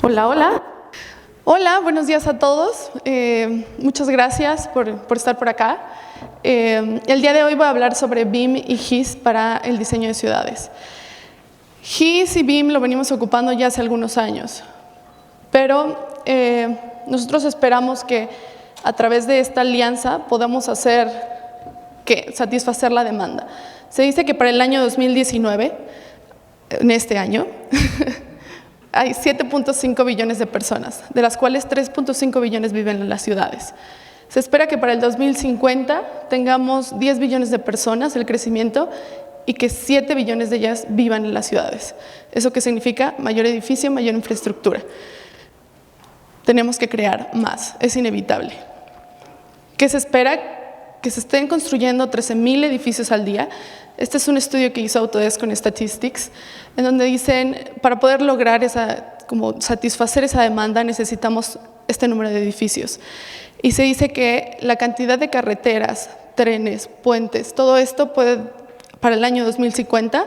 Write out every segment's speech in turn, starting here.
Hola, hola. Hola, buenos días a todos. Muchas gracias por estar por acá. El día de hoy voy a hablar sobre BIM y GIS para el diseño de ciudades. GIS y BIM lo venimos ocupando ya hace algunos años, pero nosotros esperamos que a través de esta alianza podamos satisfacer la demanda. Se dice que para el año 2019, en este año, hay 7.5 billones de personas, de las cuales 3.5 billones viven en las ciudades. Se espera que para el 2050 tengamos 10 billones de personas, el crecimiento, y que 7 billones de ellas vivan en las ciudades. ¿Eso qué significa? Mayor edificio, mayor infraestructura. Tenemos que crear más, es inevitable. ¿Qué se espera? Que se estén construyendo 13,000 edificios al día. Este es un estudio que hizo Autodesk con Statistics, en donde dicen, para poder lograr satisfacer esa demanda, necesitamos este número de edificios. Y se dice que la cantidad de carreteras, trenes, puentes, todo esto puede, para el año 2050,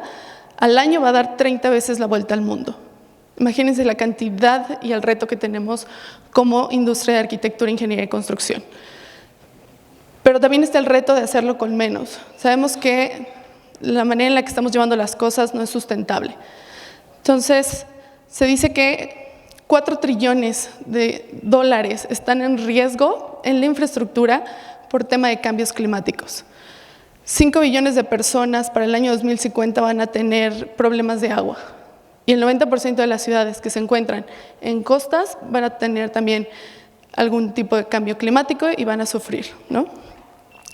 al año va a dar 30 veces la vuelta al mundo. Imagínense la cantidad y el reto que tenemos como industria de arquitectura, ingeniería y construcción. Pero también está el reto de hacerlo con menos. Sabemos que la manera en la que estamos llevando las cosas no es sustentable. Entonces, se dice que 4 trillones de dólares están en riesgo en la infraestructura por tema de cambios climáticos. 5 billones de personas para el año 2050 van a tener problemas de agua. Y el 90% de las ciudades que se encuentran en costas van a tener también algún tipo de cambio climático y van a sufrir, ¿no?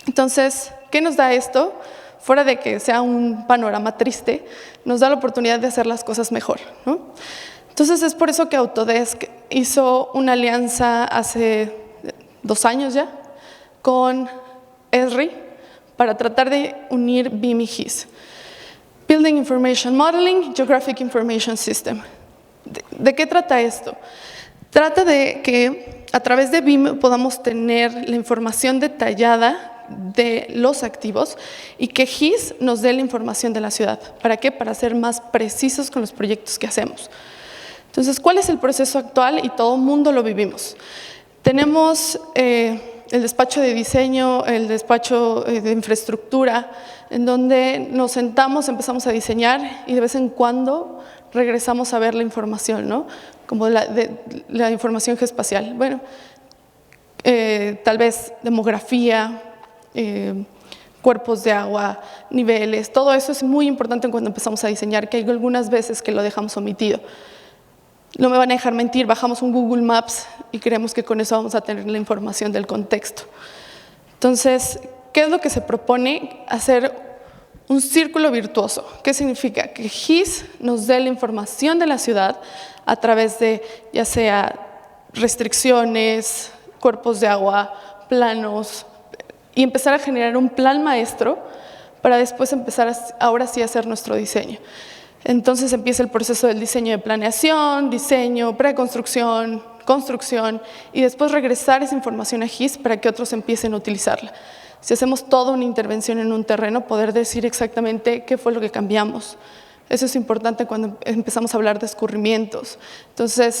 Entonces, ¿qué nos da esto? Fuera de que sea un panorama triste, nos da la oportunidad de hacer las cosas mejor, ¿no? Entonces, es por eso que Autodesk hizo una alianza hace 2 años ya con Esri para tratar de unir BIM y GIS. Building Information Modeling, Geographic Information System. ¿De qué trata esto? Trata de que a través de BIM podamos tener la información detallada de los activos y que GIS nos dé la información de la ciudad. ¿Para qué? Para ser más precisos con los proyectos que hacemos. Entonces, ¿cuál es el proceso actual? Y todo el mundo lo vivimos. Tenemos el despacho de diseño, el despacho de infraestructura, en donde nos sentamos, empezamos a diseñar y de vez en cuando regresamos a ver la información, ¿no? Como la información geoespacial. Bueno, tal vez demografía, cuerpos de agua, niveles, todo eso es muy importante cuando empezamos a diseñar, que hay algunas veces que lo dejamos omitido. No me van a dejar mentir, bajamos un Google Maps y creemos que con eso vamos a tener la información del contexto. Entonces, ¿qué es lo que se propone? Hacer un círculo virtuoso. ¿Qué significa? Que GIS nos dé la información de la ciudad a través de, ya sea restricciones, cuerpos de agua, planos, y empezar a generar un plan maestro para después empezar ahora sí a hacer nuestro diseño. Entonces empieza el proceso del diseño de planeación, diseño, preconstrucción, construcción y después regresar esa información a GIS para que otros empiecen a utilizarla. Si hacemos toda una intervención en un terreno, poder decir exactamente qué fue lo que cambiamos. Eso es importante cuando empezamos a hablar de escurrimientos. Entonces,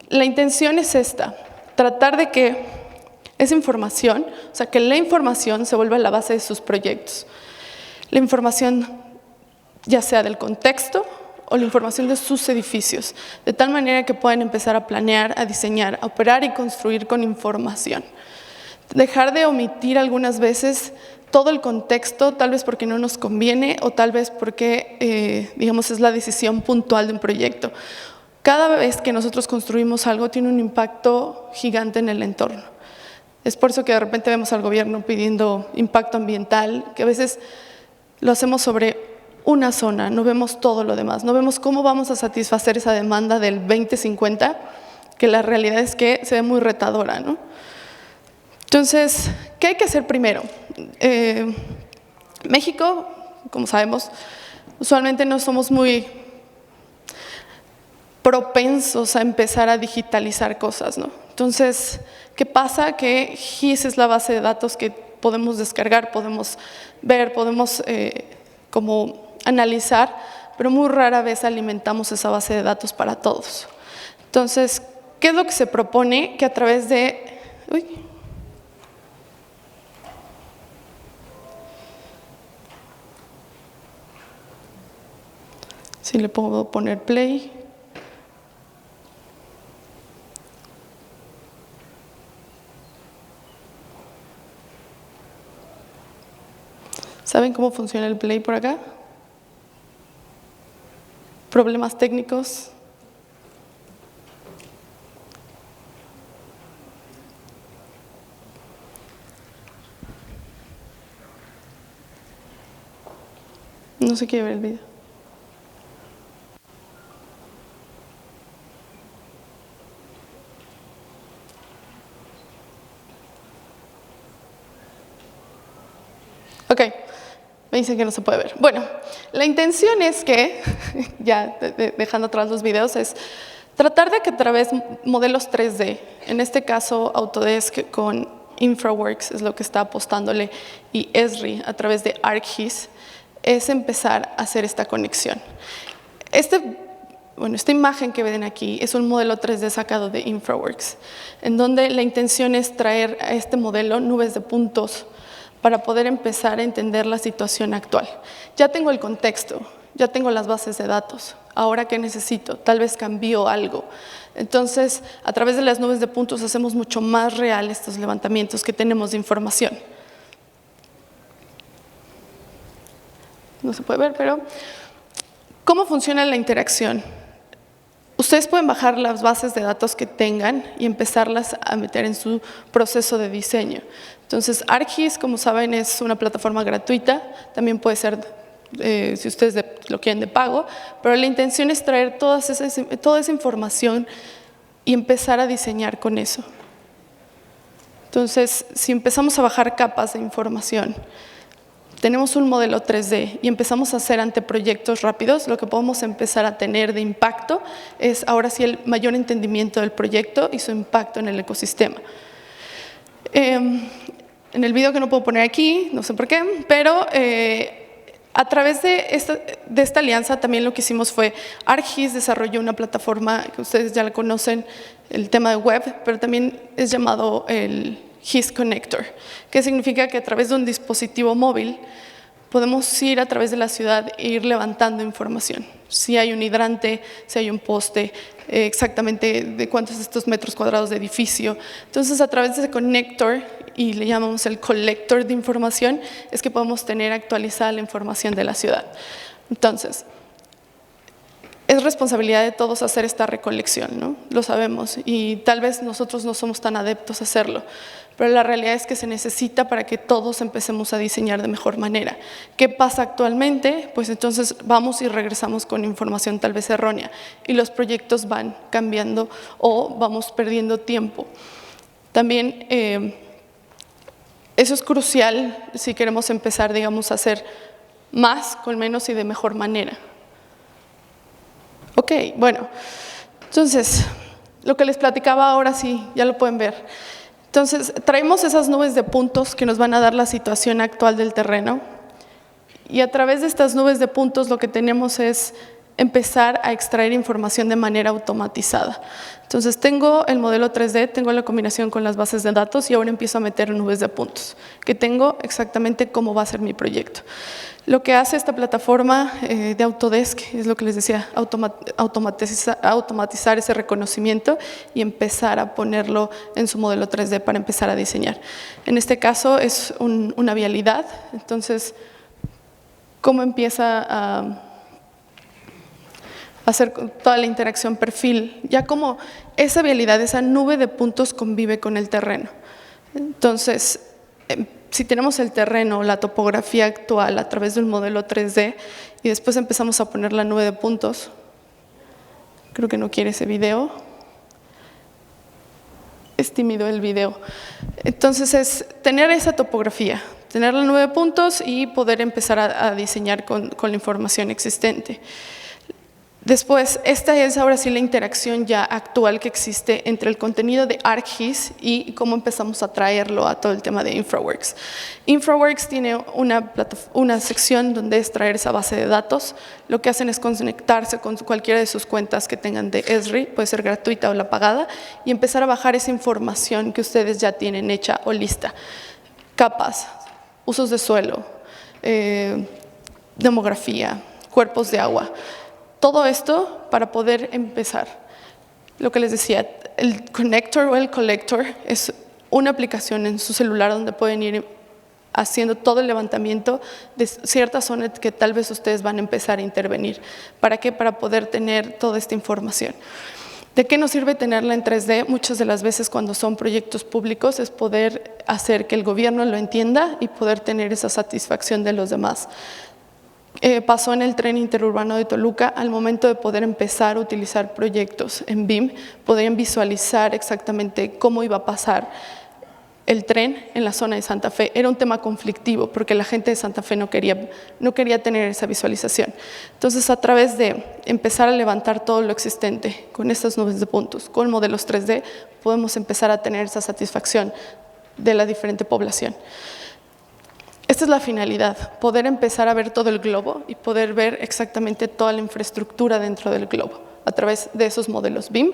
la intención es esta, tratar de que esa información, o sea, que la información se vuelva la base de sus proyectos. La información ya sea del contexto o la información de sus edificios, de tal manera que puedan empezar a planear, a diseñar, a operar y construir con información. Dejar de omitir algunas veces todo el contexto, tal vez porque no nos conviene o tal vez porque, digamos, es la decisión puntual de un proyecto. Cada vez que nosotros construimos algo tiene un impacto gigante en el entorno. Es por eso que de repente vemos al gobierno pidiendo impacto ambiental, que a veces lo hacemos sobre una zona, no vemos todo lo demás, no vemos cómo vamos a satisfacer esa demanda del 2050, que la realidad es que se ve muy retadora, ¿no? Entonces, ¿qué hay que hacer primero? México, como sabemos, usualmente no somos muy propensos a empezar a digitalizar cosas, ¿no? Entonces, ¿qué pasa? Que GIS es la base de datos que podemos descargar, podemos ver, podemos como analizar, pero muy rara vez alimentamos esa base de datos para todos. Entonces, ¿qué es lo que se propone? Que a través de... Si le puedo poner play. ¿Saben cómo funciona el play por acá? ¿Problemas técnicos? No se quiere ver el video. Ok, me dicen que no se puede ver. Bueno, la intención es que, ya dejando atrás los videos, es tratar de que a través de modelos 3D, en este caso Autodesk con InfraWorks es lo que está apostándole, y Esri a través de ArcGIS, es empezar a hacer esta conexión. Esta imagen que ven aquí es un modelo 3D sacado de InfraWorks, en donde la intención es traer a este modelo nubes de puntos para poder empezar a entender la situación actual. Ya tengo el contexto, ya tengo las bases de datos. Ahora, ¿qué necesito? Tal vez cambió algo. Entonces, a través de las nubes de puntos hacemos mucho más real estos levantamientos que tenemos de información. No se puede ver, pero ¿cómo funciona la interacción? Ustedes pueden bajar las bases de datos que tengan y empezarlas a meter en su proceso de diseño. Entonces, ArcGIS, como saben, es una plataforma gratuita. También puede ser, si ustedes lo quieren, de pago. Pero la intención es traer toda esa información y empezar a diseñar con eso. Entonces, si empezamos a bajar capas de información, tenemos un modelo 3D y empezamos a hacer anteproyectos rápidos, lo que podemos empezar a tener de impacto es ahora sí el mayor entendimiento del proyecto y su impacto en el ecosistema. En el video que no puedo poner aquí, no sé por qué, pero a través de esta alianza también lo que hicimos fue ArcGIS desarrolló una plataforma que ustedes ya la conocen, el tema de web, pero también es llamado el GIS Connector, que significa que a través de un dispositivo móvil podemos ir a través de la ciudad e ir levantando información. Si hay un hidrante, si hay un poste, exactamente de cuántos estos metros cuadrados de edificio. Entonces, a través de ese connector, y le llamamos el colector de información, es que podemos tener actualizada la información de la ciudad. Entonces, es responsabilidad de todos hacer esta recolección, ¿no? Lo sabemos, y tal vez nosotros no somos tan adeptos a hacerlo, pero la realidad es que se necesita para que todos empecemos a diseñar de mejor manera. ¿Qué pasa actualmente? Pues entonces vamos y regresamos con información tal vez errónea, y los proyectos van cambiando o vamos perdiendo tiempo. También eso es crucial si queremos empezar, digamos, a hacer más con menos y de mejor manera. Ok, bueno, entonces, lo que les platicaba ahora sí, ya lo pueden ver. Entonces, traemos esas nubes de puntos que nos van a dar la situación actual del terreno, y a través de estas nubes de puntos lo que tenemos es empezar a extraer información de manera automatizada. Entonces, tengo el modelo 3D, tengo la combinación con las bases de datos y ahora empiezo a meter nubes de puntos, que tengo exactamente cómo va a ser mi proyecto. Lo que hace esta plataforma de Autodesk es lo que les decía, automatizar ese reconocimiento y empezar a ponerlo en su modelo 3D para empezar a diseñar. En este caso es una vialidad, entonces, ¿cómo empieza a hacer toda la interacción perfil? Ya como esa vialidad, esa nube de puntos convive con el terreno. Entonces, si tenemos el terreno, la topografía actual a través de un modelo 3D y después empezamos a poner la nube de puntos, creo que no quiere ese video, es tímido el video. Entonces es tener esa topografía, tener la nube de puntos y poder empezar a diseñar con la información existente. Después, esta es ahora sí la interacción ya actual que existe entre el contenido de ArcGIS y cómo empezamos a traerlo a todo el tema de InfraWorks. InfraWorks tiene una sección donde es traer esa base de datos. Lo que hacen es conectarse con cualquiera de sus cuentas que tengan de Esri, puede ser gratuita o la pagada, y empezar a bajar esa información que ustedes ya tienen hecha o lista. Capas, usos de suelo, demografía, cuerpos de agua. Todo esto para poder empezar. Lo que les decía, el connector o el collector es una aplicación en su celular donde pueden ir haciendo todo el levantamiento de ciertas zonas que tal vez ustedes van a empezar a intervenir. ¿Para qué? Para poder tener toda esta información. ¿De qué nos sirve tenerla en 3D? Muchas de las veces cuando son proyectos públicos es poder hacer que el gobierno lo entienda y poder tener esa satisfacción de los demás. Pasó en el tren interurbano de Toluca, al momento de poder empezar a utilizar proyectos en BIM, podían visualizar exactamente cómo iba a pasar el tren en la zona de Santa Fe. Era un tema conflictivo porque la gente de Santa Fe no quería tener esa visualización. Entonces, a través de empezar a levantar todo lo existente con estas nubes de puntos, con modelos 3D, podemos empezar a tener esa satisfacción de la diferente población. Esta es la finalidad, poder empezar a ver todo el globo y poder ver exactamente toda la infraestructura dentro del globo a través de esos modelos BIM,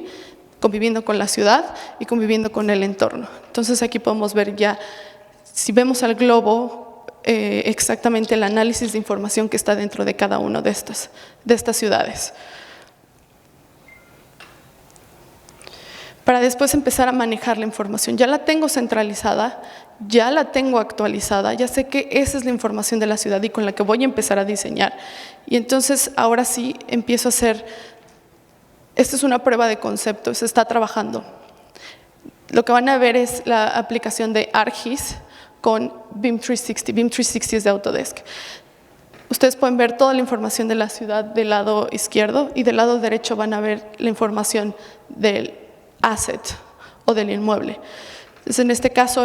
conviviendo con la ciudad y conviviendo con el entorno. Entonces aquí podemos ver ya, si vemos al globo, exactamente el análisis de información que está dentro de cada una de estas ciudades. Para después empezar a manejar la información. Ya la tengo centralizada, ya la tengo actualizada, ya sé que esa es la información de la ciudad y con la que voy a empezar a diseñar. Y entonces ahora sí empiezo a hacer, esta es una prueba de concepto, se está trabajando. Lo que van a ver es la aplicación de ArcGIS con BIM 360. BIM 360 es de Autodesk. Ustedes pueden ver toda la información de la ciudad del lado izquierdo y del lado derecho van a ver la información del asset o del inmueble. Entonces, en este caso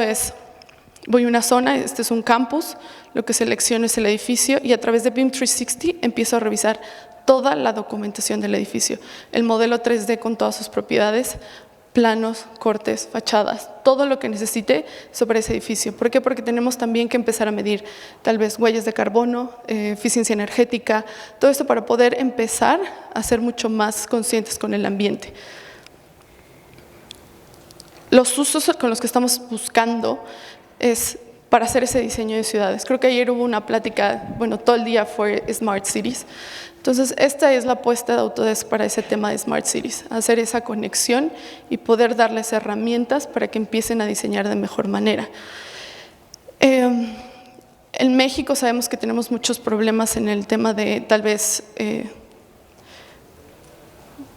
voy a una zona, este es un campus, lo que selecciono es el edificio y a través de BIM 360 empiezo a revisar toda la documentación del edificio, el modelo 3D con todas sus propiedades, planos, cortes, fachadas, todo lo que necesite sobre ese edificio. ¿Por qué? Porque tenemos también que empezar a medir tal vez huellas de carbono, eficiencia energética, todo esto para poder empezar a ser mucho más conscientes con el ambiente. Los usos con los que estamos buscando es para hacer ese diseño de ciudades. Creo que ayer hubo una plática, bueno, todo el día fue Smart Cities. Entonces, esta es la apuesta de Autodesk para ese tema de Smart Cities, hacer esa conexión y poder darles herramientas para que empiecen a diseñar de mejor manera. En México sabemos que tenemos muchos problemas en el tema de tal vez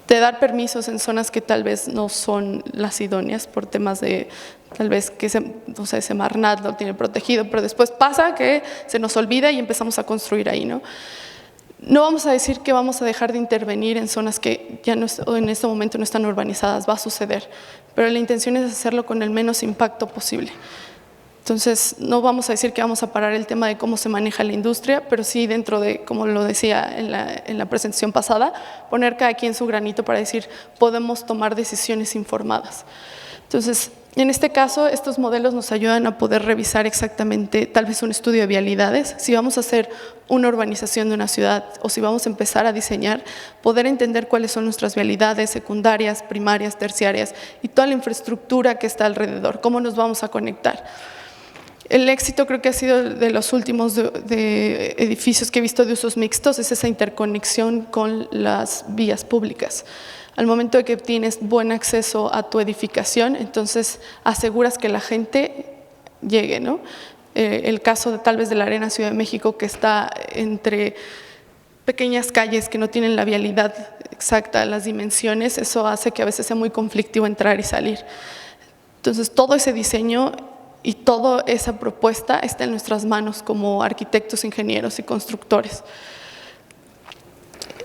de dar permisos en zonas que tal vez no son las idóneas por temas de tal vez que no sé, Semarnat lo tiene protegido, pero después pasa que se nos olvida y empezamos a construir ahí, ¿no? No vamos a decir que vamos a dejar de intervenir en zonas que ya no, en este momento no están urbanizadas, va a suceder, pero la intención es hacerlo con el menos impacto posible. Entonces, no vamos a decir que vamos a parar el tema de cómo se maneja la industria, pero sí dentro de, como lo decía en la presentación pasada, poner cada quien su granito para decir, podemos tomar decisiones informadas. Entonces, en este caso, estos modelos nos ayudan a poder revisar exactamente tal vez un estudio de vialidades. Si vamos a hacer una urbanización de una ciudad o si vamos a empezar a diseñar, poder entender cuáles son nuestras vialidades secundarias, primarias, terciarias y toda la infraestructura que está alrededor, cómo nos vamos a conectar. El éxito creo que ha sido de los últimos de edificios que he visto de usos mixtos, es esa interconexión con las vías públicas. Al momento de que tienes buen acceso a tu edificación, entonces aseguras que la gente llegue, ¿no? El caso de, tal vez de la Arena Ciudad de México, que está entre pequeñas calles que no tienen la vialidad exacta, las dimensiones, eso hace que a veces sea muy conflictivo entrar y salir. Entonces, todo ese diseño y toda esa propuesta está en nuestras manos como arquitectos, ingenieros y constructores.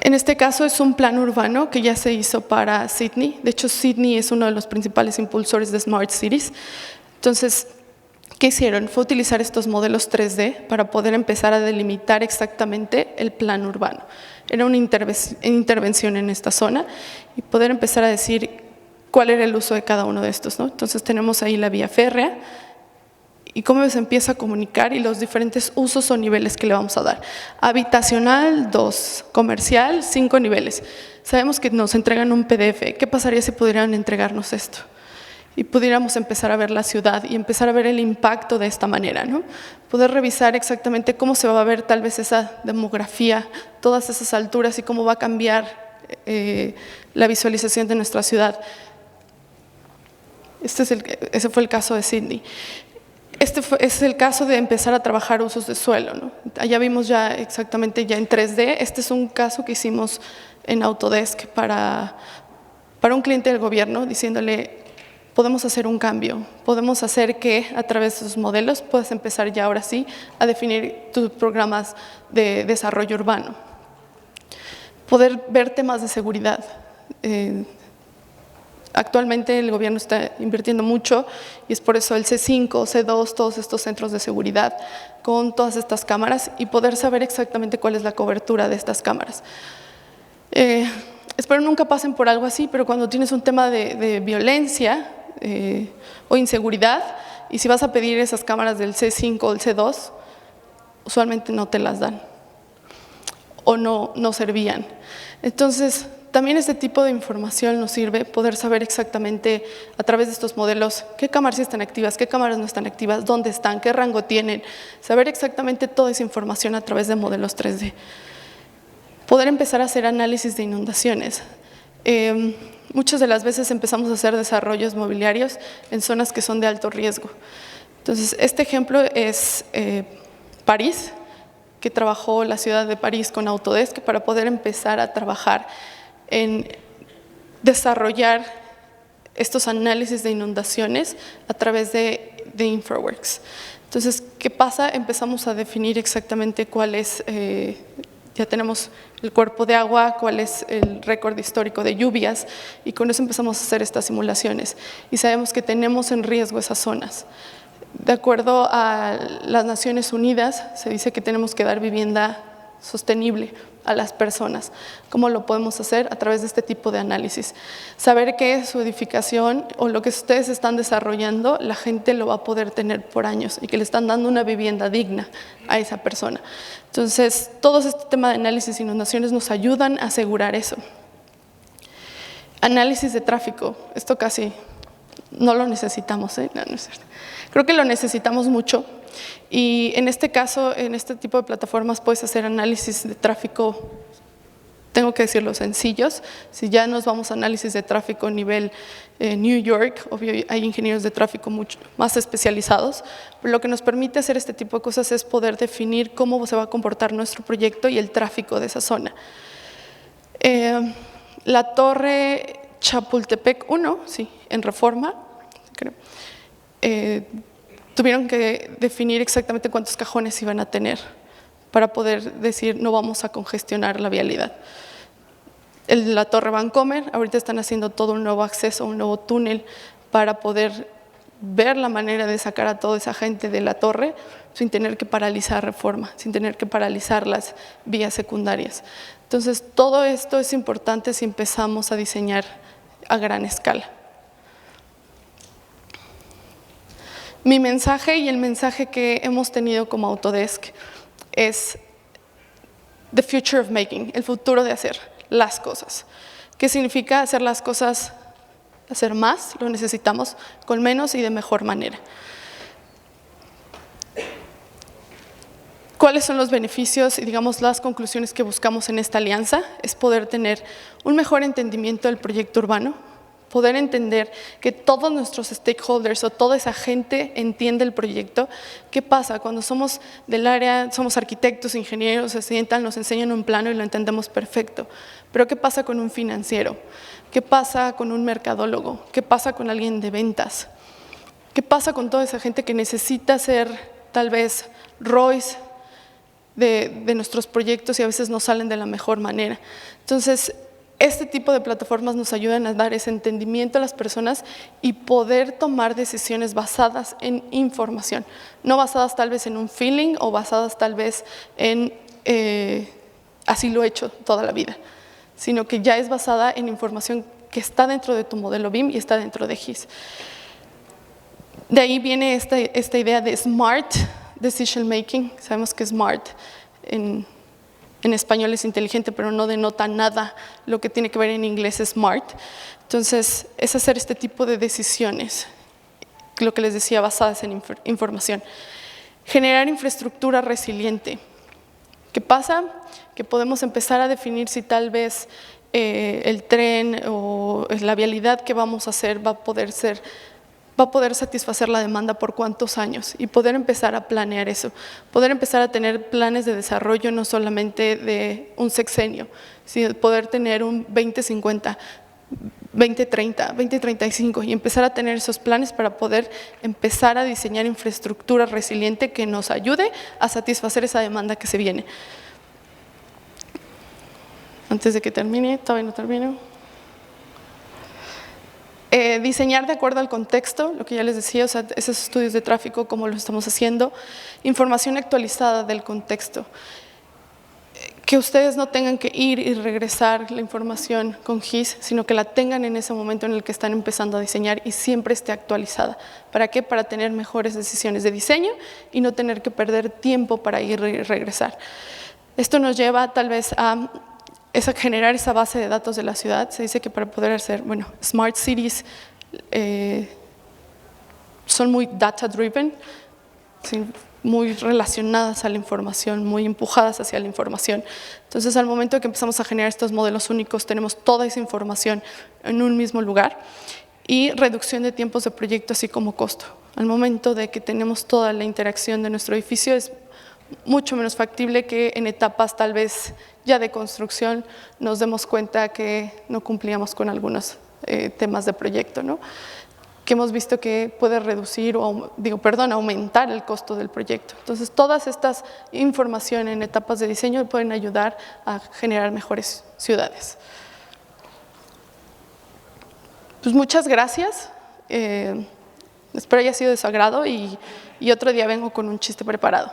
En este caso es un plan urbano que ya se hizo para Sydney. De hecho, Sydney es uno de los principales impulsores de Smart Cities. Entonces, ¿Qué hicieron? Fue utilizar estos modelos 3D para poder empezar a delimitar exactamente el plan urbano. Era una intervención en esta zona y poder empezar a decir cuál era el uso de cada uno de estos, ¿no? Entonces tenemos ahí la vía férrea y cómo se empieza a comunicar y los diferentes usos o niveles que le vamos a dar. Habitacional, 2. Comercial, 5 niveles. Sabemos que nos entregan un PDF. ¿Qué pasaría si pudieran entregarnos esto? Y pudiéramos empezar a ver la ciudad y empezar a ver el impacto de esta manera, ¿no? Poder revisar exactamente cómo se va a ver tal vez esa demografía, todas esas alturas y cómo va a cambiar la visualización de nuestra ciudad. Ese fue el caso de Sydney. Es el caso de empezar a trabajar usos de suelo, ¿no? Allá vimos ya exactamente ya en 3D. Este es un caso que hicimos en Autodesk para un cliente del gobierno, diciéndole, podemos hacer un cambio, podemos hacer que a través de sus modelos puedas empezar ya ahora sí a definir tus programas de desarrollo urbano. Poder ver temas de seguridad. Actualmente el gobierno está invirtiendo mucho y es por eso el C5, C2, todos estos centros de seguridad con todas estas cámaras y poder saber exactamente cuál es la cobertura de estas cámaras. Espero nunca pasen por algo así, pero cuando tienes un tema de violencia o inseguridad y si vas a pedir esas cámaras del C5 o el C2, usualmente no te las dan o no servían. Entonces, también este tipo de información nos sirve poder saber exactamente a través de estos modelos qué cámaras están activas, qué cámaras no están activas, dónde están, qué rango tienen, saber exactamente toda esa información a través de modelos 3D. Poder empezar a hacer análisis de inundaciones. Muchas de las veces empezamos a hacer desarrollos mobiliarios en zonas que son de alto riesgo. Entonces, este ejemplo es París, que trabajó la ciudad de París con Autodesk para poder empezar a trabajar en desarrollar estos análisis de inundaciones a través de InfraWorks. Entonces, ¿qué pasa? Empezamos a definir exactamente cuál es, ya tenemos el cuerpo de agua, cuál es el récord histórico de lluvias y con eso empezamos a hacer estas simulaciones y sabemos que tenemos en riesgo esas zonas. De acuerdo a las Naciones Unidas, se dice que tenemos que dar vivienda sostenible a las personas. ¿Cómo lo podemos hacer? A través de este tipo de análisis. Saber que su edificación o lo que ustedes están desarrollando, la gente lo va a poder tener por años y que le están dando una vivienda digna a esa persona. Entonces, todo este tema de análisis de inundaciones nos ayudan a asegurar eso. Análisis de tráfico. Esto casi no lo necesitamos, ¿eh? No, no es cierto. Creo que lo necesitamos mucho y en este caso, en este tipo de plataformas puedes hacer análisis de tráfico, tengo que decirlo, sencillos. Si ya nos vamos a análisis de tráfico a nivel New York, obvio hay ingenieros de tráfico mucho más especializados, pero lo que nos permite hacer este tipo de cosas es poder definir cómo se va a comportar nuestro proyecto y el tráfico de esa zona. La torre Chapultepec 1, sí, en Reforma, creo. Tuvieron que definir exactamente cuántos cajones iban a tener para poder decir no vamos a congestionar la vialidad. La Torre Vancomer, ahorita están haciendo todo un nuevo acceso, un nuevo túnel para poder ver la manera de sacar a toda esa gente de la torre sin tener que paralizar Reforma, sin tener que paralizar las vías secundarias. Entonces, todo esto es importante si empezamos a diseñar a gran escala. Mi mensaje y el mensaje que hemos tenido como Autodesk es the future of making, el futuro de hacer las cosas. ¿Qué significa hacer las cosas, hacer más? Lo necesitamos con menos y de mejor manera. ¿Cuáles son los beneficios y digamos las conclusiones que buscamos en esta alianza? Es poder tener un mejor entendimiento del proyecto urbano, poder entender que todos nuestros stakeholders o toda esa gente entiende el proyecto. ¿Qué pasa? Cuando somos del área, somos arquitectos, ingenieros, se sientan, nos enseñan un plano y lo entendemos perfecto. Pero ¿qué pasa con un financiero? ¿Qué pasa con un mercadólogo? ¿Qué pasa con alguien de ventas? ¿Qué pasa con toda esa gente que necesita ser tal vez ROIs de nuestros proyectos y a veces no salen de la mejor manera? Entonces, este tipo de plataformas nos ayudan a dar ese entendimiento a las personas y poder tomar decisiones basadas en información, no basadas tal vez en un feeling o basadas tal vez en así lo he hecho toda la vida, sino que ya es basada en información que está dentro de tu modelo BIM y está dentro de GIS. De ahí viene esta idea de Smart Decision Making. Sabemos que Smart en español es inteligente, pero no denota nada lo que tiene que ver en inglés es smart. Entonces, es hacer este tipo de decisiones, lo que les decía, basadas en información. Generar infraestructura resiliente. ¿Qué pasa? Que podemos empezar a definir si tal vez el tren o la vialidad que vamos a hacer va a poder satisfacer la demanda por cuántos años y poder empezar a planear eso, poder empezar a tener planes de desarrollo no solamente de un sexenio, sino poder tener un 2050, 2030, 2035 y empezar a tener esos planes para poder empezar a diseñar infraestructura resiliente que nos ayude a satisfacer esa demanda que se viene. Antes de que termine, todavía no termino. Diseñar de acuerdo al contexto, lo que ya les decía, o sea, esos estudios de tráfico, cómo lo estamos haciendo, información actualizada del contexto, que ustedes no tengan que ir y regresar la información con GIS, sino que la tengan en ese momento en el que están empezando a diseñar y siempre esté actualizada. ¿Para qué? Para tener mejores decisiones de diseño y no tener que perder tiempo para ir y regresar. Esto nos lleva tal vez a generar esa base de datos de la ciudad. Se dice que para poder hacer, bueno, smart cities son muy data driven, ¿sí? Muy relacionadas a la información, muy empujadas hacia la información. Entonces, al momento de que empezamos a generar estos modelos únicos, tenemos toda esa información en un mismo lugar y reducción de tiempos de proyecto, así como costo. Al momento de que tenemos toda la interacción de nuestro edificio, es mucho menos factible que en etapas tal vez ya de construcción nos demos cuenta que no cumplíamos con algunos temas de proyecto, ¿no? Que hemos visto que puede reducir o aumentar el costo del proyecto. Entonces, todas estas información en etapas de diseño pueden ayudar a generar mejores ciudades. Pues muchas gracias. Espero haya sido de su agrado y otro día vengo con un chiste preparado.